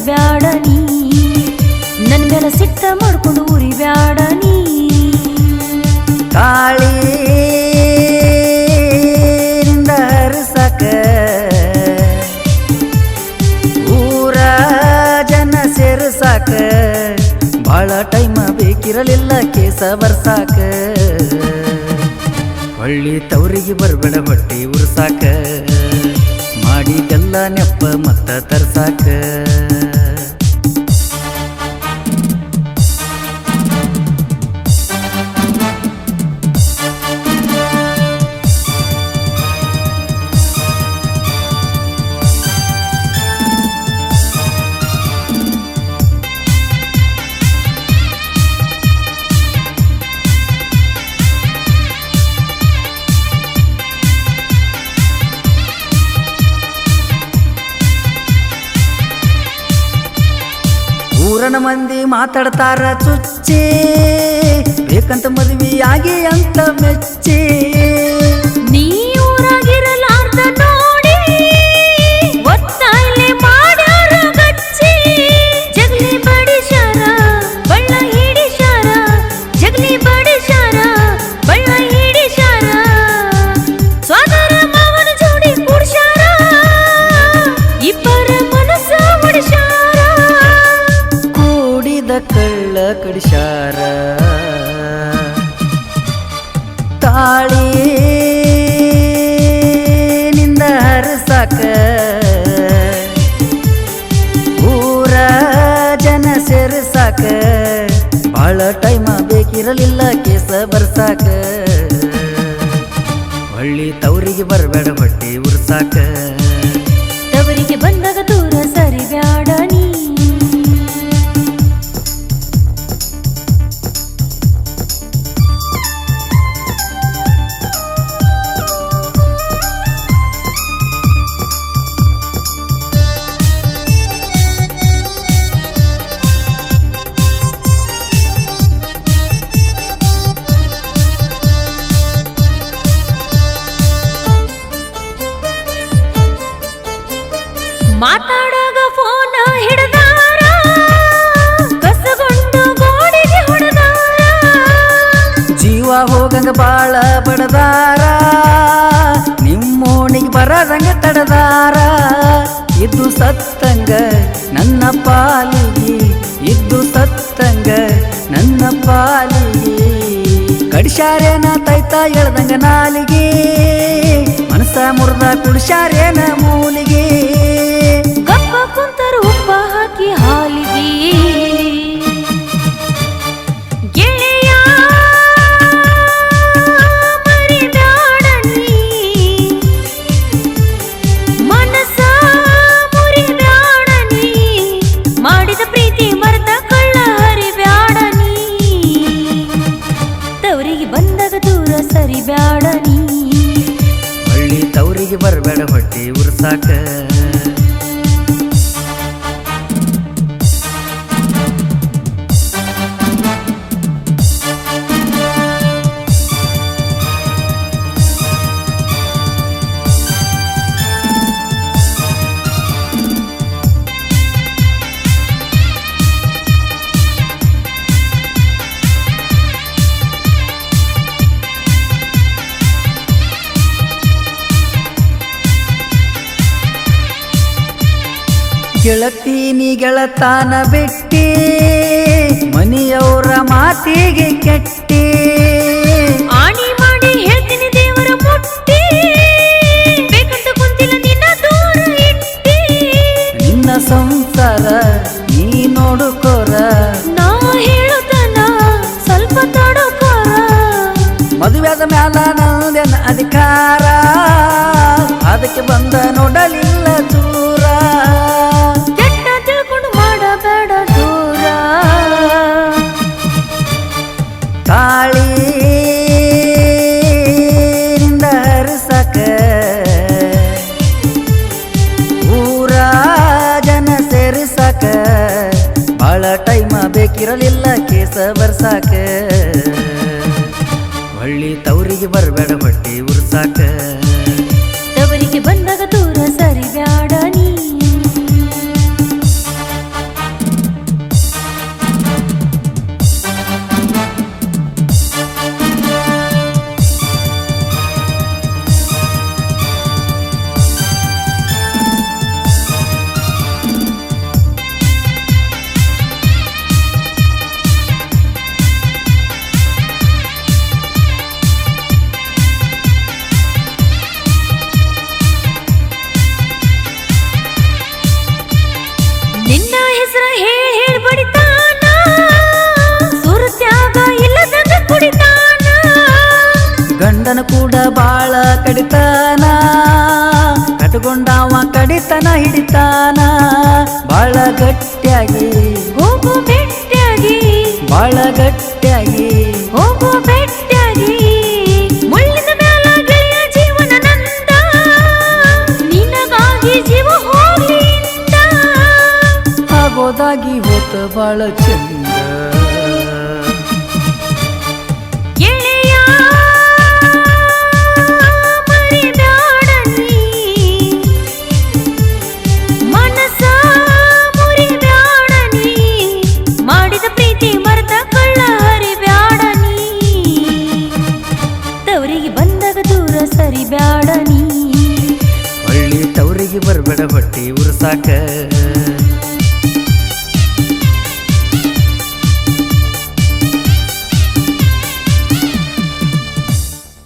ಬ್ಯಾಡ ನೀ ನನ್ನ ಮೇಲೆ ಸಿಟ್ಟ ಮಾಡ್ಕೊಂಡು ಉರಿ ಬ್ಯಾಡ ನೀ ತಾಳಿನಿಂದ ಹರಿಸಾಕ ಊರ ಜನ ಸೇರ್ಸಾಕ ಬಾಳ ಟೈಮ ಬೇಕಿರಲಿಲ್ಲ ಕೇಸ ಬರ್ಸಾಕ ಹೊಳ್ಳಿ ತವರಿಗೆ ಬರ್ಬೇಡ ಹೊಟ್ಟಿ ಉರ್ಸಾಕ ಮಾಡಿದೆಲ್ಲ ನೆಪ್ಪ ಮತ್ತ ತರ್ಸಾಕ ಊರನ ಮಂದಿ ಮಾತಾಡ್ತಾರ ಚುಚ್ಚಿ ಬೇಕಂತ ಮದುವೆಯಾಗಿ ಅಂತ ಮೆಚ್ಚಿ ನೀ ಊರಾಗಿರಲಾರ್ದ ನೋಡಿ ಒತ್ತಾಯ್ಲೆ ಮಾಡ್ಯಾರ ಗಚ್ಚಿ ಜಗಲಿ ಬಡಿಶಾರ ಬಳ್ಳ ಹಿಡಿಶಾರ ಜಗಲಿ ಬಡಿಶಾರ ಬಳ್ಳ ಹಿಡಿಶಾರ ಸ್ವಾದರ ಮಾವನ ಜೋಡಿ ಕೂಡ್ಶಾರ ಇಬ್ಬರ ಮನಸ್ಸ ಹೊಡಿಶಾರ ಕಳ್ಳ ಕಡಿಶಾರ ತಾಳಿನಿಂದ ಹರಿಸಾಕ ಊರ ಜನ ಸೇರ್ಸಾಕ ಬಾಳ ಟೈಮ ಬೇಕಿರಲಿಲ್ಲ ಕೇಸ ಬರ್ಸಾಕ ಹೊಳ್ಳಿ ತವರಿಗೆ ಬರಬೇಡ ಹೊಟ್ಟಿ ಉರ್ಸಾಕ ತವರಿಗೆ ಬಂದಾಗ ದೂರ ಸರಿ ಬ್ಯಾಡ ನೀ ಮಾತಾಡಾಗ ಫೋನ ಹಿಡದಾರ ಕಸಗೊಂಡು ಗೋಡೆಗೆ ಹೊಡೆದಾರ ಜೀವ ಹೋಗಂಗ ಬಾಳ ಬಡದಾರ ನಿಮ್ಮೋಣಿಗೆ ಬರದಂಗ ತಡದಾರ ಇದ್ದು ಸತ್ತಂಗ ನನ್ನ ಪಾಲಿಗೆ ಇದ್ದು ಸತ್ತಂಗ ನನ್ನ ಪಾಲಿಗೆ ಕಡಿಶಾರೇನ ತೈತ ಎಳ್ದಂಗ ನಾಲಿಗೆ ಮನಸ ಮುರ್ದ ಕುಡಿಶಾರೇನ ಮೂಲಿಗೆ ಗಪ್ಪ ಕುಂತರು ಉಪ್ಪ ಹಾಕಿ ಹಾಲಿಗೆ ಗೆಳೆಯ ಮರಿಬ್ಯಾಡ ನೀ ಮನಸ ಮುರಿಬ್ಯಾಡ ನೀ ಮಾಡಿದ ಪ್ರೀತಿ ಮರೆತ ಕಳ್ಳ ಹರಿಬ್ಯಾಡ ನೀ ತವರಿಗೆ ಬಂದಾಗ ದೂರ ಸರಿ ಬ್ಯಾಡ ನೀ ಹಳ್ಳಿ ತವರಿಗೆ ಬರಬೇಡ ಹೊಟ್ಟಿ ಉರ್ಸಾಕ ಗೆಳತೀನಿ ಗೆಳತಾನ ಬಿಟ್ಟಿ ಮನೆಯವರ ಮಾತಿಗೆ ಕೆಟ್ಟಿ ಆಣಿ ಮಾಡಿ ಹೇಳ್ತೀನಿ ದೇವರ ಮುಟ್ಟಿ ಬೇಕಂತ ಕುಂತಿಲ್ಲ ನಿನ್ನ ದೂರ ಇಟ್ಟಿ ನಿನ್ನ ಸಂಸಾರ ನೀ ನೋಡುಕೋರ ನಾ ಹೇಳುತ್ತನ ಸ್ವಲ್ಪ ತಡಕೋರ ಮದುವೆಯಾದ ಮ್ಯಾಲ ನಂದೇನ ಅಧಿಕಾರ ಅದಕ್ಕೆ ಬಂದ ನೋಡಲಿಲ್ಲ ದೂರ ಕೆಟ್ಟ ತಿಳ್ಕೊಂಡು ಮಾಡಬೇಡ ದೂರ ತಾಳಿನಿಂದ ಹರಿಸಾಕ ಊರ ಜನ ಸೇರಿಸಾಕ ಬಾಳ ಟೈಮ ಬೇಕಿರಲಿಲ್ಲ ಕೇಸ ಬರ್ಸಾಕ ಹೊಳ್ಳಿ ತವರಿಗೆ ಬರಬೇಡ ಹೊಟ್ಟಿ ಉರ್ಸಾಕ ತವರಿಗೆ ಬಂದಾಗ ದೂರ ಸರಿ ಬ್ಯಾಡ ನೀ ಹೆಸರ ಹೇಳಿ ಬಡಿತಾನ ಸುರತ್ಯಾಗ ಇಲ್ಲದಂಗ ಕುಡಿತಾನ ಗಂಡನ ಕೂಡ ಬಾಳ ಕಡಿತಾನ ಕಟ್ಕೊಂಡವ ಕಡಿತನ ಹಿಡಿತಾನ ಬಾಳ ಗಟ್ಟಿಯಾಗಿ ಹೋಗು ಬೆಟ್ಟಾಗಿ ಬಾಳ ಗಟ್ಟಿಯಾಗಿ ಹೋಗು ಬೆಟ್ಟಾಗಿ ಮುಳ್ಳಿನ ಮ್ಯಾಲ ಗೆಳೆಯ ಜೀವನ ನಂದ ನಿನಗಾಗಿ ಜೀವ ಹೋಗ್ಲಿಂದ ಆಗೋದಾಗಿ ಹೋತ ಬಾಳ ಚಂದ ಗೆಳೆಯ ಮರಿಬ್ಯಾಡ ನೀ ಮನಸ ಮುರಿಬ್ಯಾಡ ನೀ ಮಾಡಿದ ಪ್ರೀತಿ ಮರೆತ ಕಳ್ಳ ಹರಿಬ್ಯಾಡ ನೀ ತವರಿಗೆ ಬಂದಾಗ ದೂರ ಸರಿಬ್ಯಾಡ ನೀ ಹೊಳ್ಳಿ ತವರಿಗೆ ಬರ್ಬೇಡ ಹೊಟ್ಟಿ ಉರ್ಸಾಕ